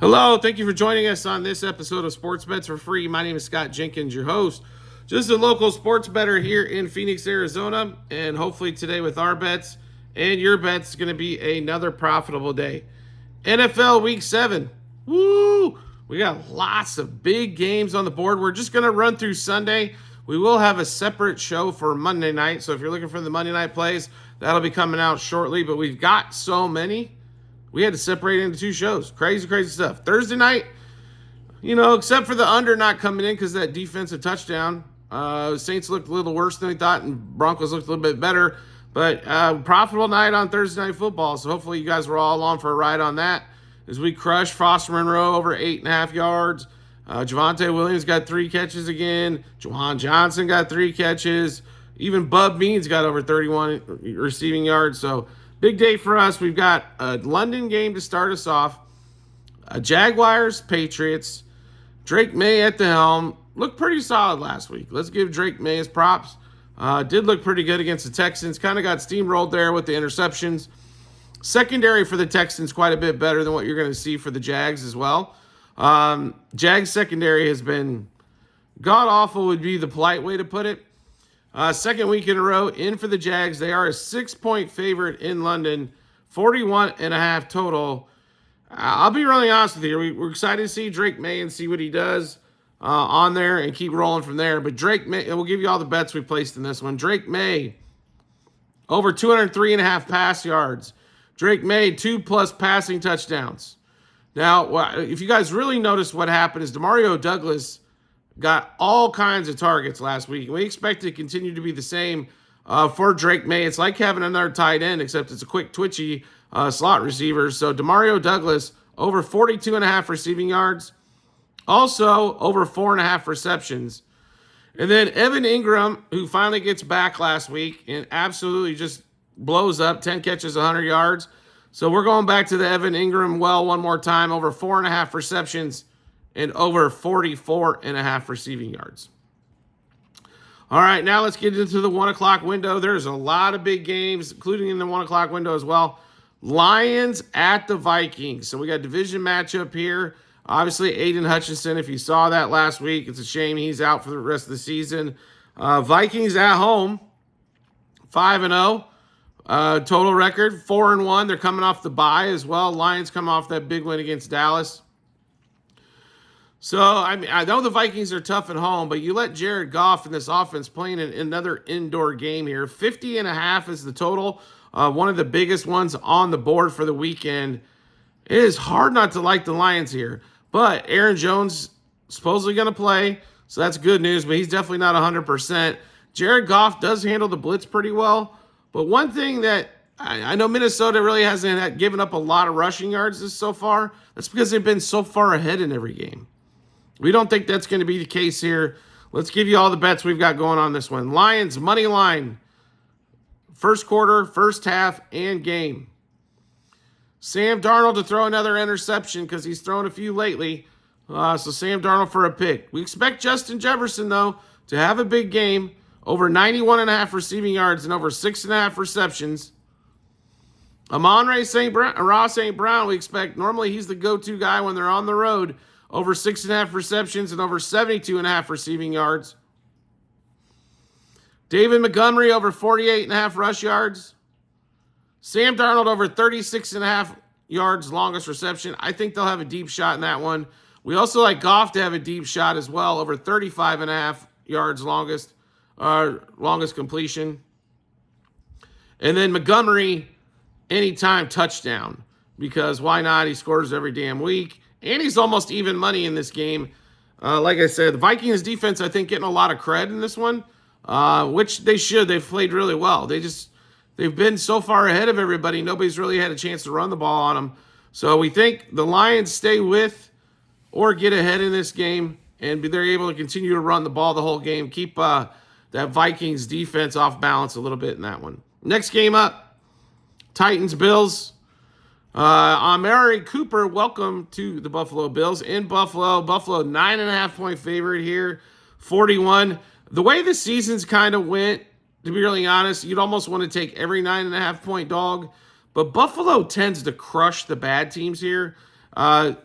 Hello, thank you for joining us on this episode of Sports Bets for Free. My name is Scott Jenkins, your host. Just a local sports bettor here in Phoenix, Arizona, and hopefully today with our bets and your bets is going to be another profitable day. NFL Week 7. Woo! We got lots of big games on the board. We're just going to run through Sunday. We will have a separate show for Monday night, so if you're looking for the Monday night plays, that'll be coming out shortly, but we've got so many. We had to separate it into two shows. Crazy stuff. Thursday night, except for the under not coming in because that defensive touchdown. Saints looked a little worse than we thought, and Broncos looked a little bit better. But profitable night on Thursday Night Football. So hopefully you guys were all along for a ride on that. As we crushed Foster Monroe over 8.5 yards. Javonte Williams got 3 catches again. Juwan Johnson got 3 catches. Even Bub Means got over 31 receiving yards. So big day for us. We've got a London game to start us off. Jaguars, Patriots. Drake May at the helm. Looked pretty solid last week. Let's give Drake May his props. Did look pretty good against the Texans. Kind of got steamrolled there with the interceptions. Secondary for the Texans quite a bit better than what you're going to see for the Jags as well. Jags secondary has been god-awful would be the polite way to put it. Second week in a row in for the Jags. They are a 6-point favorite in London, 41.5 total. I'll be really honest with you. We're excited to see Drake May and see what he does on there and keep rolling from there. But Drake May, and we'll give you all the bets we placed in this one. Drake May, over 203.5 pass yards. Drake May, 2+ passing touchdowns. Now, if you guys really noticed what happened is DeMario Douglas got all kinds of targets last week. We expect it to continue to be the same for Drake May. It's like having another tight end, except it's a quick, twitchy slot receiver. So DeMario Douglas, over 42.5 receiving yards. Also, over 4.5 receptions. And then Evan Ingram, who finally gets back last week and absolutely just blows up, 10 catches, 100 yards. So we're going back to the Evan Ingram well one more time, over 4.5 receptions and over 44.5 receiving yards. All right, now let's get into the 1 o'clock window. There's a lot of big games, including in the 1 o'clock window as well. Lions at the Vikings. So we got a division matchup here. Obviously, Aiden Hutchinson, if you saw that last week, it's a shame he's out for the rest of the season. Vikings at home, 5-0. Total record, 4-1. They're coming off the bye as well. Lions come off that big win against Dallas. So, I know the Vikings are tough at home, but you let Jared Goff in this offense playing in another indoor game here. 50.5 is the total. One of the biggest ones on the board for the weekend. It is hard not to like the Lions here. But Aaron Jones supposedly going to play, so that's good news, but he's definitely not 100%. Jared Goff does handle the blitz pretty well. But one thing that I know Minnesota really hasn't given up a lot of rushing yards so far. That's because they've been so far ahead in every game. We don't think that's going to be the case here. Let's give you all the bets we've got going on this one. Lions, money line. First quarter, first half, and game. Sam Darnold to throw another interception because he's thrown a few lately. So Sam Darnold for a pick. We expect Justin Jefferson, though, to have a big game. Over 91.5 receiving yards and over 6.5 receptions. Amon-Ra St. Brown, we expect. Normally he's the go-to guy when they're on the road. Over 6.5 receptions and over 72.5 receiving yards. David Montgomery over 48.5 rush yards. Sam Darnold over 36.5 yards, longest reception. I think they'll have a deep shot in that one. We also like Goff to have a deep shot as well, over 35.5 yards longest completion. And then Montgomery, anytime touchdown, because why not? He scores every damn week. And he's almost even money in this game. Like I said, the Vikings defense, I think, getting a lot of cred in this one, which they should. They've played really well. They've been so far ahead of everybody. Nobody's really had a chance to run the ball on them. So we think the Lions stay with or get ahead in this game, and they're able to continue to run the ball the whole game. Keep that Vikings defense off balance a little bit in that one. Next game up, Titans-Bills. Amari Cooper, welcome to the Buffalo Bills in Buffalo. Buffalo 9.5-point favorite here, 41. The way the season's kind of went, to be really honest, you'd almost want to take every 9.5-point dog. But Buffalo tends to crush the bad teams here.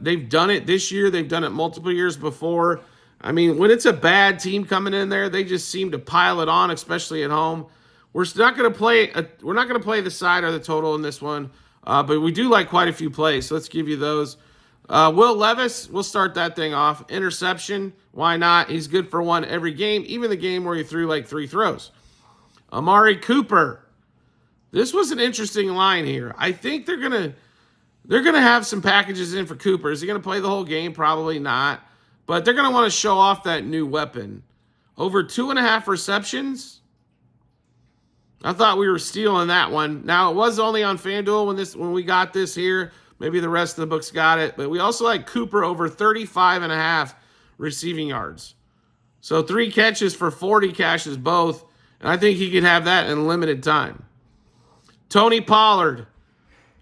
They've done it this year. They've done it multiple years before. I mean, when it's a bad team coming in there, they just seem to pile it on, especially at home. We're not going to play. We're not going to play the side or the total in this one, but we do like quite a few plays. So let's give you those. Will Levis, we'll start that thing off. Interception, why not? He's good for one every game, even the game where he threw like 3 throws. Amari Cooper. This was an interesting line here. I think they're gonna have some packages in for Cooper. Is he gonna play the whole game? Probably not. But they're gonna want to show off that new weapon. Over 2.5 receptions. I thought we were stealing that one. Now it was only on FanDuel when we got this here. Maybe the rest of the books got it. But we also like Cooper over 35.5 receiving yards. So 3 catches for 40 cashes both. And I think he could have that in limited time. Tony Pollard,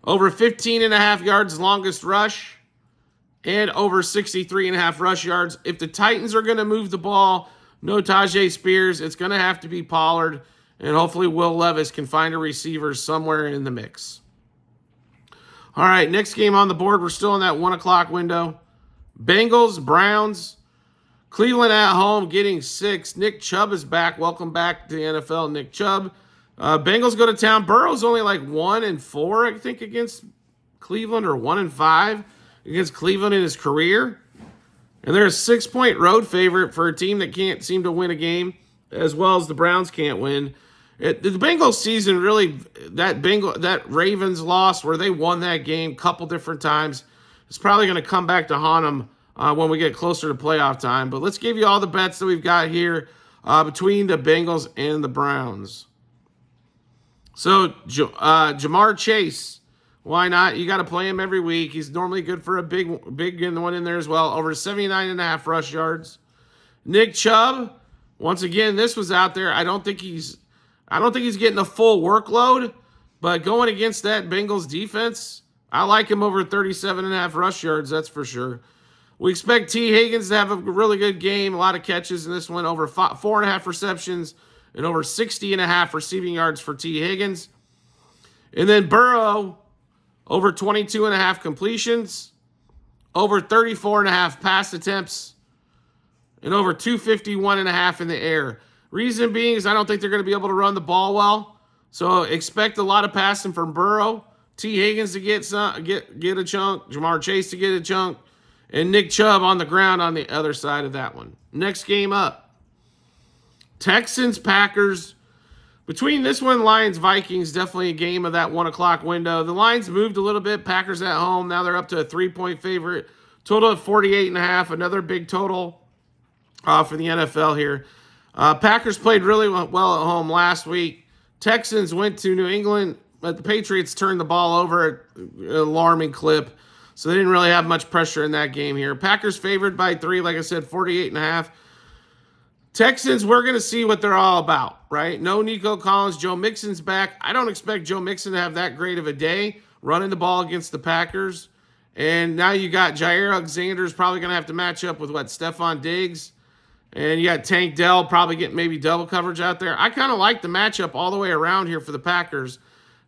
over 15.5 yards longest rush and over 63.5 rush yards. If the Titans are going to move the ball, no Tajay Spears, it's going to have to be Pollard. And hopefully Will Levis can find a receiver somewhere in the mix. All right, next game on the board. We're still in that 1 o'clock window. Bengals, Browns. Cleveland at home getting 6. Nick Chubb is back. Welcome back to the NFL, Nick Chubb. Bengals go to town. Burrow's only like 1-4, I think, against Cleveland, or 1-5 against Cleveland in his career. And they're a 6-point road favorite for a team that can't seem to win a game, as well as the Browns can't win. The Bengals season really, that Ravens loss where they won that game a couple different times, it's probably going to come back to haunt them when we get closer to playoff time. But let's give you all the bets that we've got here between the Bengals and the Browns. So, Jamar Chase, why not? You got to play him every week. He's normally good for a big one in there as well. Over 79.5 rush yards. Nick Chubb, once again, this was out there. I don't think he's getting a full workload, but going against that Bengals defense, I like him over 37.5 rush yards, that's for sure. We expect T. Higgins to have a really good game, a lot of catches in this one, over 4.5 receptions, and over 60.5 receiving yards for T. Higgins. And then Burrow, over 22.5 completions, over 34.5 pass attempts, and over 251.5 in the air. Reason being is I don't think they're going to be able to run the ball well. So expect a lot of passing from Burrow. T. Higgins to get a chunk, Jamar Chase to get a chunk, and Nick Chubb on the ground on the other side of that one. Next game up. Texans, Packers. Between this one, Lions, Vikings, definitely a game of that 1 o'clock window. The Lions moved a little bit. Packers at home. Now they're up to a 3-point favorite. Total of 48.5. Another big total for the NFL here. Packers played really well at home last week. Texans went to New England, but the Patriots turned the ball over at an alarming clip. So they didn't really have much pressure in that game here. Packers favored by 3, like I said, 48.5. Texans, we're going to see what they're all about, right? No Nico Collins. Joe Mixon's back. I don't expect Joe Mixon to have that great of a day running the ball against the Packers. And now you got Jair Alexander's probably going to have to match up with, Stephon Diggs. And you got Tank Dell probably getting maybe double coverage out there. I kind of like the matchup all the way around here for the Packers.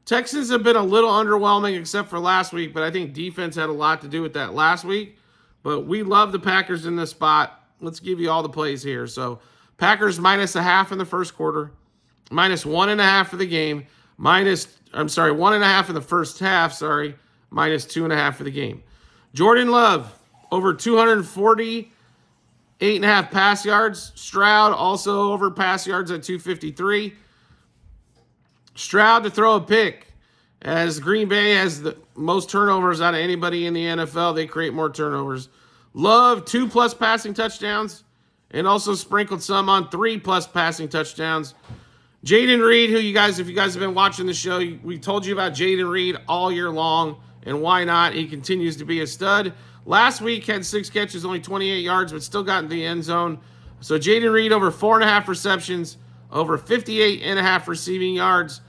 Texans have been a little underwhelming except for last week, but I think defense had a lot to do with that last week. But we love the Packers in this spot. Let's give you all the plays here. So Packers -0.5 in the first quarter, -1.5 for the game, 1.5 in the first half, -2.5 for the game. Jordan Love, over 248.5 pass yards. Stroud also over pass yards at 253. Stroud to throw a pick, as Green Bay has the most turnovers out of anybody in the NFL. They create more turnovers. Love, 2+ passing touchdowns, and also sprinkled some on 3+ passing touchdowns. Jayden Reed, if you guys have been watching the show, we told you about Jayden Reed all year long, and why not? He continues to be a stud. Last week had 6 catches, only 28 yards, but still got in the end zone. So Jayden Reed over 4.5 receptions, over 58.5 receiving yards,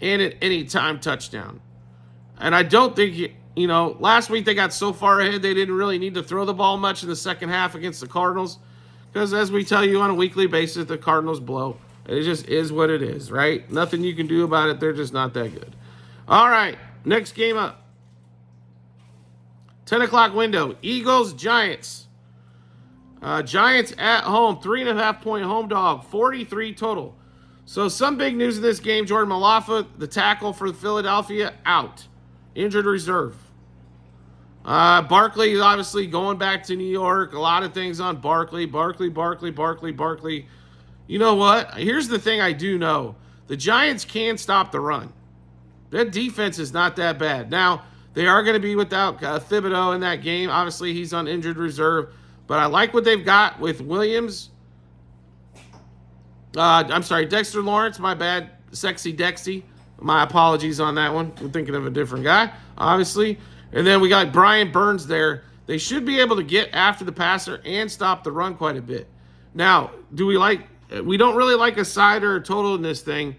and an anytime touchdown. And I don't think, last week they got so far ahead they didn't really need to throw the ball much in the second half against the Cardinals. Because as we tell you on a weekly basis, the Cardinals blow. It just is what it is, right? Nothing you can do about it. They're just not that good. All right, next game up. 10 o'clock window, Eagles, Giants. Giants at home, 3.5-point home dog, 43 total. So some big news in this game. Jordan Malafa, the tackle for Philadelphia, out. Injured reserve. Barkley is obviously going back to New York. A lot of things on Barkley. You know what? Here's the thing I do know. The Giants can stop the run. That defense is not that bad. Now, they are going to be without Thibodeau in that game. Obviously, he's on injured reserve. But I like what they've got with Williams. Dexter Lawrence. My bad. Sexy Dexy. My apologies on that one. I'm thinking of a different guy, obviously. And then we got Brian Burns there. They should be able to get after the passer and stop the run quite a bit. Now, we don't really like a side or a total in this thing.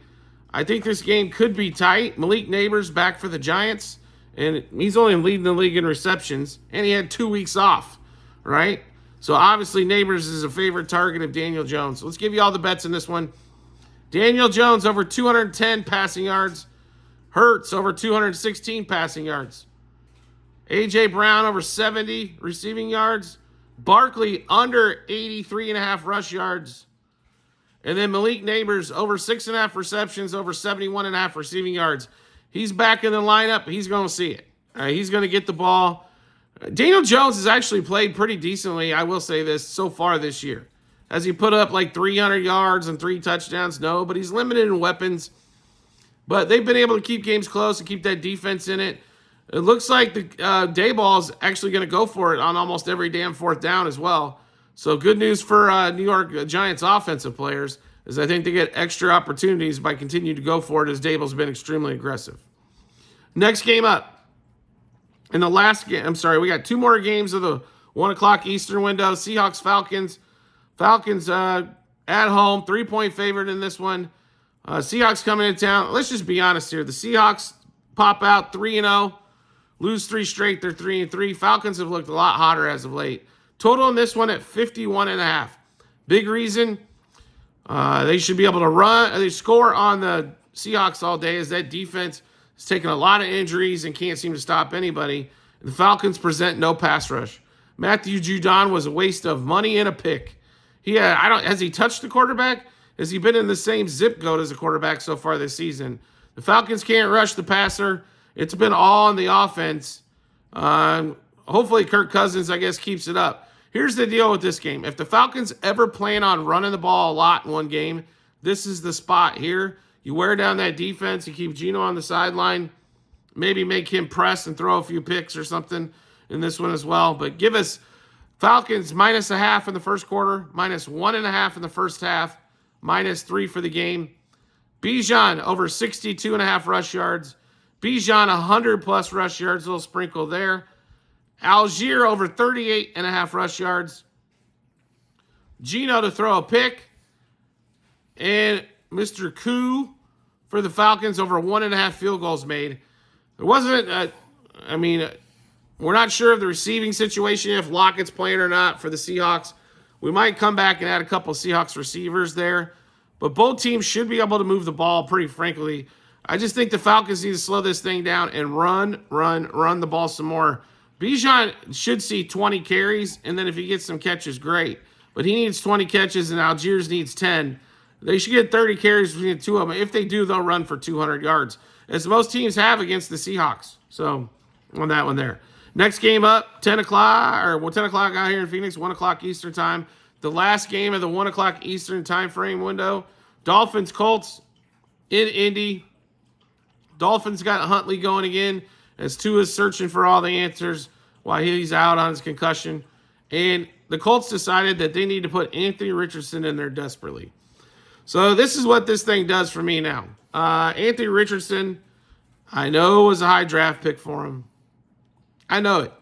I think this game could be tight. Malik Neighbors back for the Giants, and he's only leading the league in receptions, and he had 2 weeks off, right? So obviously Neighbors is a favorite target of Daniel Jones. Let's give you all the bets in this one. Daniel Jones over 210 passing yards. Hurts over 216 passing yards. A.J. Brown over 70 receiving yards. Barkley under 83.5 rush yards. And then Malik Neighbors over 6.5 receptions, over 71.5 receiving yards. He's back in the lineup. He's going to see it. He's going to get the ball. Daniel Jones has actually played pretty decently, I will say this, so far this year. Has he put up like 300 yards and 3 touchdowns? No, but he's limited in weapons. But they've been able to keep games close and keep that defense in it. It looks like the Dayball's actually going to go for it on almost every damn fourth down as well. So good news for New York Giants offensive players is I think they get extra opportunities by continuing to go for it as Daboll's been extremely aggressive. Next game up. In the last game, we got 2 more games of the 1 o'clock Eastern window. Seahawks, Falcons. Falcons at home, 3-point favorite in this one. Seahawks coming into town. Let's just be honest here. The Seahawks pop out 3-0, lose 3 straight. They're 3-3. Falcons have looked a lot hotter as of late. Total in this one at 51.5. Big reason they should be able to run. They score on the Seahawks all day as that defense has taken a lot of injuries and can't seem to stop anybody. The Falcons present no pass rush. Matthew Judon was a waste of money and a pick. Has he touched the quarterback? Has he been in the same zip code as a quarterback so far this season? The Falcons can't rush the passer. It's been all on the offense. Hopefully Kirk Cousins, I guess, keeps it up. Here's the deal with this game. If the Falcons ever plan on running the ball a lot in one game, this is the spot here. You wear down that defense. You keep Geno on the sideline. Maybe make him press and throw a few picks or something in this one as well. But give us Falcons -0.5 in the first quarter, -1.5 in the first half, -3 for the game. Bijan over 62.5 rush yards. Bijan 100+ rush yards, a little sprinkle there. Algier over 38.5 rush yards. Geno to throw a pick. And Mr. Koo for the Falcons over 1.5 field goals made. There wasn't, we're not sure of the receiving situation, if Lockett's playing or not for the Seahawks. We might come back and add a couple of Seahawks receivers there. But both teams should be able to move the ball pretty frankly. I just think the Falcons need to slow this thing down and run the ball some more. Bijan should see 20 carries, and then if he gets some catches, great. But he needs 20 catches, and Algiers needs 10. They should get 30 carries between the two of them. If they do, they'll run for 200 yards, as most teams have against the Seahawks. So, on that one there. Next game up, 10 o'clock out here in Phoenix, 1 o'clock Eastern time. The last game of the 1 o'clock Eastern time frame window. Dolphins, Colts in Indy. Dolphins got Huntley going again as Tua's searching for all the answers while he's out on his concussion. And the Colts decided that they need to put Anthony Richardson in there desperately. So this is what this thing does for me now. Anthony Richardson, I know was a high draft pick for him. I know it.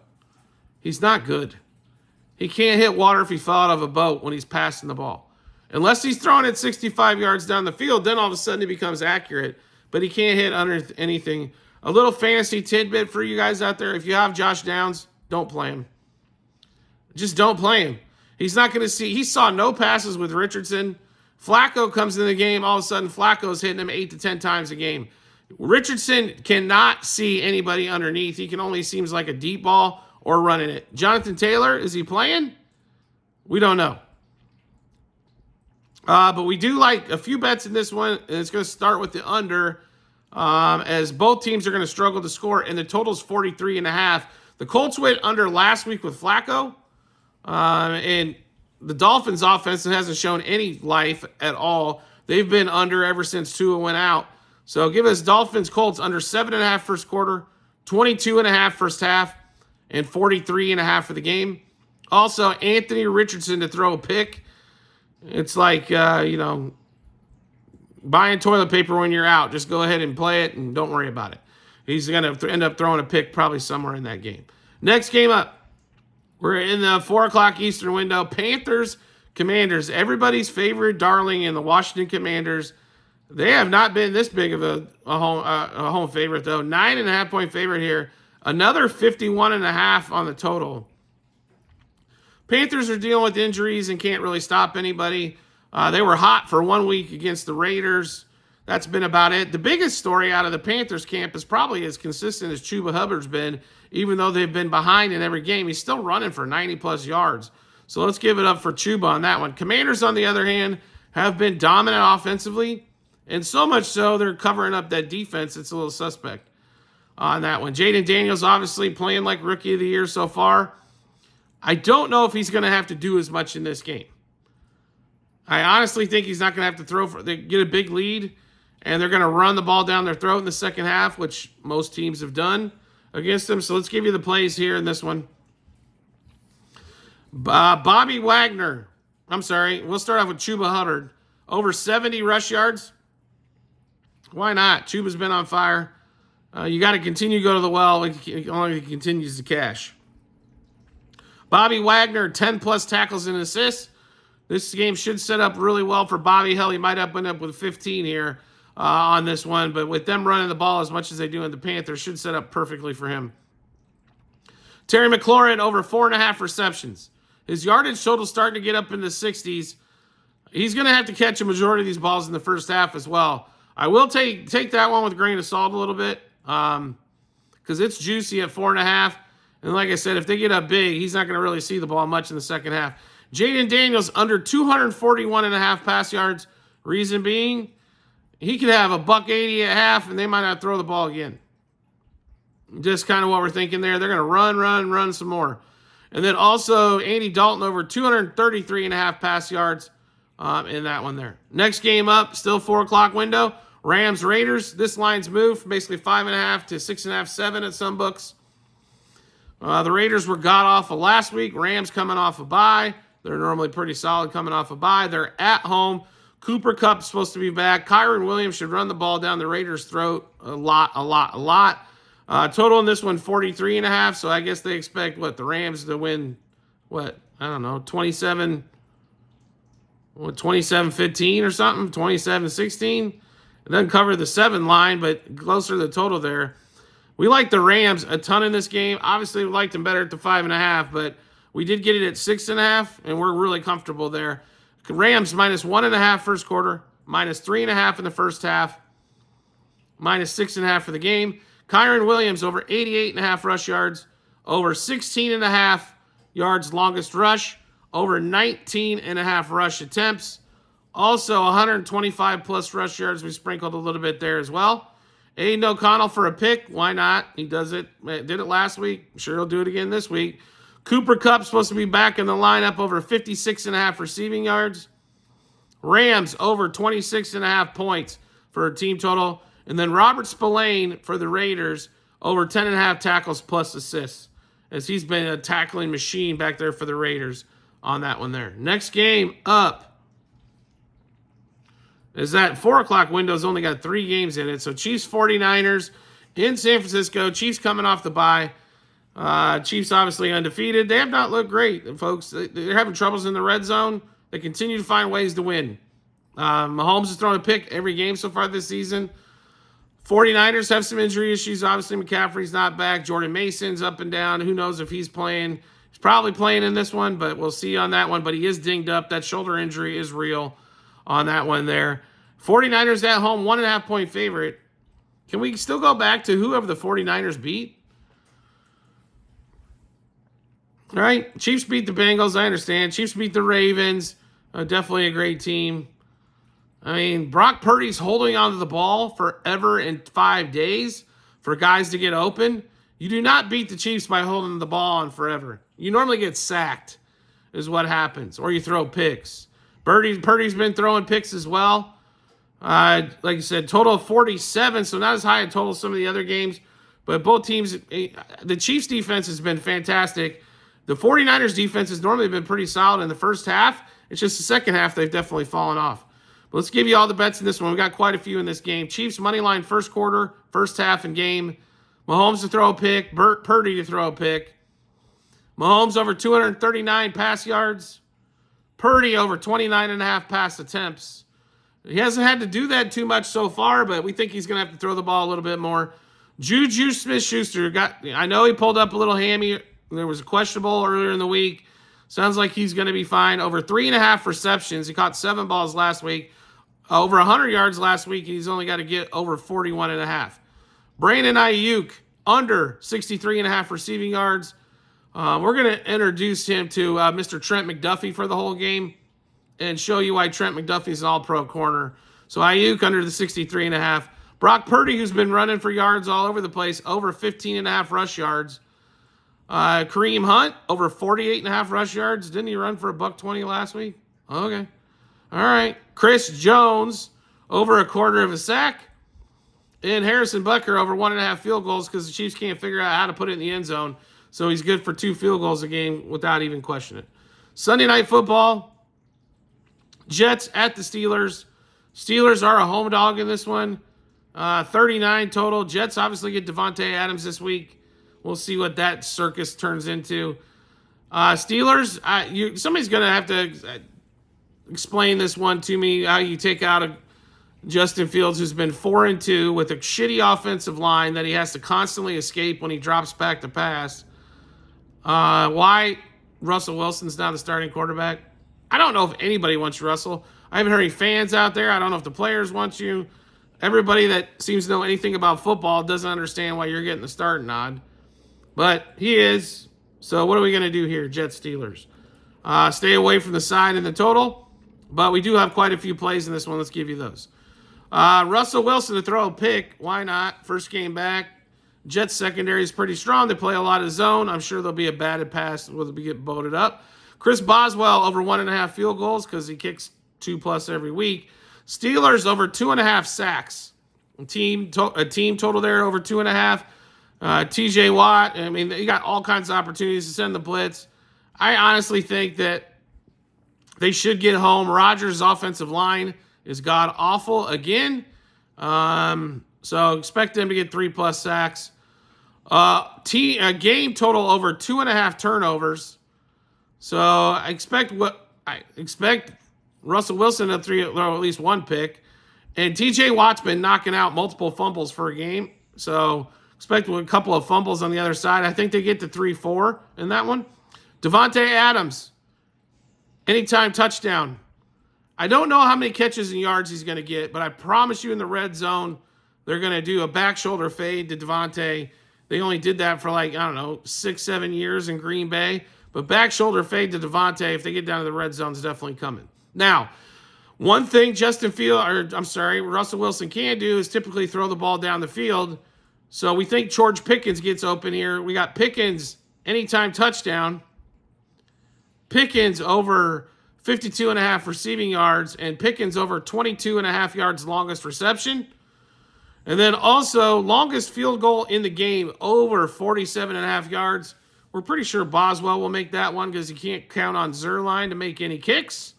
He's not good. He can't hit water if he fell out of a boat when he's passing the ball. Unless he's throwing it 65 yards down the field, then all of a sudden he becomes accurate. But he can't hit under anything. A little fantasy tidbit for you guys out there. If you have Josh Downs, don't play him. Just don't play him. He's not going to see. He saw no passes with Richardson. Flacco comes in the game. All of a sudden, Flacco's hitting him 8 to 10 times a game. Richardson cannot see anybody underneath. He can only seems like a deep ball or running it. Jonathan Taylor, is he playing? We don't know. But we do like a few bets in this one, and it's going to start with the under, as both teams are going to struggle to score, and the total is 43.5. The Colts went under last week with Flacco, and the Dolphins' offense hasn't shown any life at all. They've been under ever since Tua went out. So give us Dolphins-Colts under 7.5 first quarter, 22.5 first half, and 43.5 for the game. Also, Anthony Richardson to throw a pick. It's like, buying toilet paper when you're out. Just go ahead and play it and don't worry about it. He's going to end up throwing a pick probably somewhere in that game. Next game up, we're in the 4 o'clock Eastern window. Panthers, Commanders. Everybody's favorite darling in the Washington Commanders. They have not been this big of a home favorite, though. 9.5 point favorite here. Another 51.5 on the total. Panthers are dealing with injuries and can't really stop anybody. They were hot for 1 week against the Raiders. That's been about it. The biggest story out of the Panthers camp is probably as consistent as Chuba Hubbard's been, even though they've been behind in every game. He's still running for 90-plus yards. So let's give it up for Chuba on that one. Commanders, on the other hand, have been dominant offensively, and so much so they're covering up that defense. It's a little suspect on that one. Jaden Daniels obviously playing like Rookie of the Year so far. I don't know if he's going to have to do as much in this game. I honestly think he's not going to have to they get a big lead, and they're going to run the ball down their throat in the second half, which most teams have done against them. So let's give you the plays here in this one. Bobby Wagner. I'm sorry. We'll start off with Chuba Hubbard. Over 70 rush yards. Why not? Chuba's been on fire. You got to continue to go to the well as long as he continues to cash. Bobby Wagner, 10-plus tackles and assists. This game should set up really well for Bobby. Hell, he might end up with 15 here on this one. But with them running the ball as much as they do in the Panthers, should set up perfectly for him. Terry McLaurin, over 4.5 receptions. His yardage total starting to get up in the 60s. He's going to have to catch a majority of these balls in the first half as well. I will take that one with a grain of salt a little bit because it's juicy at 4.5. And like I said, if they get up big, he's not going to really see the ball much in the second half. Jaden Daniels, under 241.5 pass yards. Reason being, he could have $180 at half, and they might not throw the ball again. Just kind of what we're thinking there. They're going to run some more. And then also Andy Dalton, over 233.5 pass yards in that one there. Next game up, still 4 o'clock window. Rams, Raiders. This line's moved from basically 5.5 to 6.5, 7 at some books. The Raiders were god-awful last week. Rams coming off a bye. They're normally pretty solid coming off a bye. They're at home. Cooper Kupp's supposed to be back. Kyron Williams should run the ball down the Raiders' throat a lot. Total in this one, 43.5. So I guess they expect, the Rams to win, 27-15 or something, 27-16. It doesn't cover the 7 line, but closer to the total there. We like the Rams a ton in this game. Obviously, we liked them better at the 5.5, but we did get it at 6.5, and we're really comfortable there. Rams minus 1.5 first quarter, minus 3.5 in the first half, minus 6.5 for the game. Kyron Williams, over 88.5 rush yards, over 16.5 yards longest rush, over 19.5 rush attempts. Also, 125-plus rush yards. We sprinkled a little bit there as well. Aiden O'Connell for a pick. Why not? He did it last week. I'm sure he'll do it again this week. Cooper Kupp supposed to be back in the lineup, over 56.5 receiving yards. Rams over 26.5 points for a team total. And then Robert Spillane for the Raiders, over 10.5 tackles plus assists, as he's been a tackling machine back there for the Raiders on that one there. Next game up is that 4 o'clock window's only got 3 games in it. So Chiefs 49ers in San Francisco. Chiefs coming off the bye. Chiefs obviously undefeated. They have not looked great, folks. They're having troubles in the red zone. They continue to find ways to win. Mahomes has thrown a pick every game so far this season. 49ers have some injury issues. Obviously, McCaffrey's not back. Jordan Mason's up and down. Who knows if he's playing. He's probably playing in this one, but we'll see on that one. But he is dinged up. That shoulder injury is real on that one there. 49ers at home, 1.5 point favorite. Can we still go back to whoever the 49ers beat? All right, Chiefs beat the Bengals. I understand. Chiefs beat the Ravens. Definitely a great team. I mean, Brock Purdy's holding onto the ball forever in 5 days for guys to get open. You do not beat the Chiefs by holding the ball on forever. You normally get sacked is what happens, or you throw picks. Purdy's been throwing picks as well. Like I said, total of 47, so not as high a total as some of the other games. But both teams, the Chiefs' defense has been fantastic. The 49ers' defense has normally been pretty solid in the first half. It's just the second half they've definitely fallen off. But let's give you all the bets in this one. We got quite a few in this game. Chiefs money line first quarter, first half and game. Mahomes to throw a pick. Purdy to throw a pick. Mahomes over 239 pass yards. Purdy over 29.5 pass attempts. He hasn't had to do that too much so far, but we think he's going to have to throw the ball a little bit more. Juju Smith-Schuster I know he pulled up a little hammy. There was a questionable earlier in the week. Sounds like he's going to be fine. Over 3.5 receptions. He caught 7 balls last week. Over 100 yards last week, and he's only got to get over 41.5. Brandon Ayuk, under 63.5 receiving yards. We're going to introduce him to Mr. Trent McDuffie for the whole game and show you why Trent McDuffie is an all-pro corner. So Ayuk under the 63.5. Brock Purdy, who's been running for yards all over the place, over 15.5 rush yards. Kareem Hunt, over 48.5 rush yards. Didn't he run for $120 last week? Okay. All right. Chris Jones, over a quarter of a sack. And Harrison Butker, over 1.5 field goals because the Chiefs can't figure out how to put it in the end zone. So he's good for 2 field goals a game without even questioning it. Sunday Night Football, Jets at the Steelers. Steelers are a home dog in this one. 39 total. Jets obviously get Devontae Adams this week. We'll see what that circus turns into. Steelers, somebody's going to have to explain this one to me, how you take out a Justin Fields, who's been 4-2 with a shitty offensive line that he has to constantly escape when he drops back to pass. Why Russell Wilson's now the starting quarterback? I don't know if anybody wants Russell. I haven't heard any fans out there. I don't know if the players want you. Everybody that seems to know anything about football doesn't understand why you're getting the starting nod. But he is. So what are we going to do here, Jets Steelers? Stay away from the side in the total. But we do have quite a few plays in this one. Let's give you those. Russell Wilson to throw a pick. Why not? First game back. Jets secondary is pretty strong. They play a lot of zone. I'm sure there'll be a batted pass. Will be get boated up. Chris Boswell over 1.5 field goals because he kicks 2+ every week. Steelers over 2.5 sacks. A team total there over 2.5. TJ Watt. I mean, you got all kinds of opportunities to send the blitz. I honestly think that they should get home. Rodgers' offensive line is god awful again. So expect them to get 3+ sacks. A game total over 2.5 turnovers. So I expect Russell Wilson to throw at least 1 pick. And TJ Watt's been knocking out multiple fumbles for a game. So expect a couple of fumbles on the other side. I think they get to 3-4 in that one. Devontae Adams, anytime touchdown. I don't know how many catches and yards he's going to get, but I promise you in the red zone, they're going to do a back shoulder fade to Devontae. They only did that for 6-7 years in Green Bay. But back shoulder fade to Devontae, if they get down to the red zone, is definitely coming. Now, one thing Russell Wilson can do is typically throw the ball down the field. So we think George Pickens gets open here. We got Pickens anytime touchdown. Pickens over 52.5 receiving yards, and Pickens over 22.5 yards longest reception. And then also longest field goal in the game over 47.5 yards. We're pretty sure Boswell will make that one because you can't count on Zerline to make any kicks.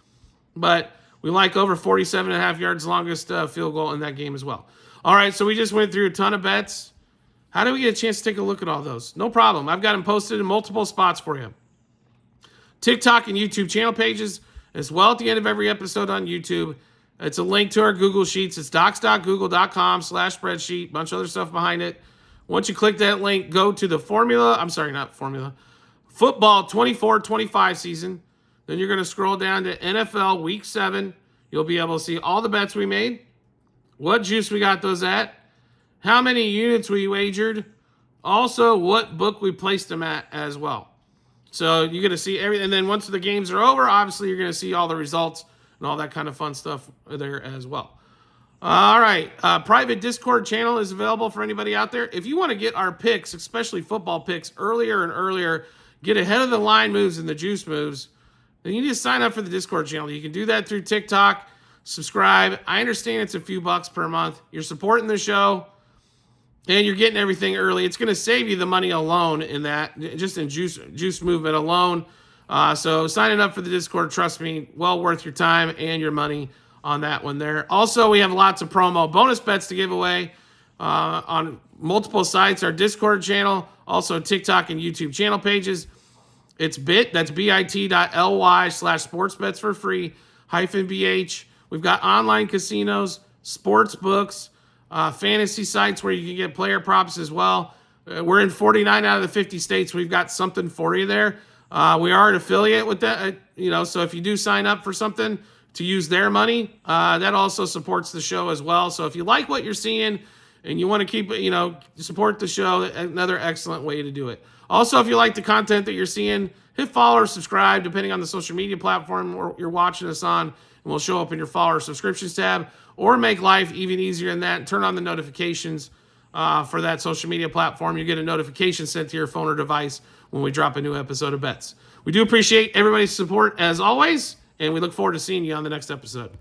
But we like over 47.5 yards longest field goal in that game as well. All right, so we just went through a ton of bets. How do we get a chance to take a look at all those? No problem. I've got them posted in multiple spots for you. TikTok and YouTube channel pages as well at the end of every episode on YouTube. It's a link to our Google Sheets. It's docs.google.com/spreadsheet. Bunch of other stuff behind it. Once you click that link, go to the football 24-25 season. Then you're going to scroll down to NFL Week 7. You'll be able to see all the bets we made, what juice we got those at, how many units we wagered, also what book we placed them at as well. So you're going to see everything. And then once the games are over, obviously you're going to see all the results and all that kind of fun stuff there as well. All right. Private Discord channel is available for anybody out there. If you want to get our picks, especially football picks, earlier and earlier, get ahead of the line moves and the juice moves, then you need to sign up for the Discord channel. You can do that through TikTok. Subscribe. I understand it's a few bucks per month. You're supporting the show, and you're getting everything early. It's going to save you the money alone in that, just in juice movement alone. So signing up for the Discord, trust me, well worth your time and your money on that one there. Also, we have lots of promo bonus bets to give away on multiple sites. Our Discord channel, also TikTok and YouTube channel pages. It's that's bit.ly/sportsbets for free -BH. We've got online casinos, sports books, fantasy sites where you can get player props as well. We're in 49 out of the 50 states. We've got something for you there. We are an affiliate with that, so if you do sign up for something to use their money, that also supports the show as well. So if you like what you're seeing and you want to keep, support the show, another excellent way to do it. Also, if you like the content that you're seeing, hit follow or subscribe, depending on the social media platform you're watching us on, and we'll show up in your follow or subscriptions tab, or make life even easier than that. Turn on the notifications for that social media platform. You get a notification sent to your phone or device when we drop a new episode of Bets. We do appreciate everybody's support as always, and we look forward to seeing you on the next episode.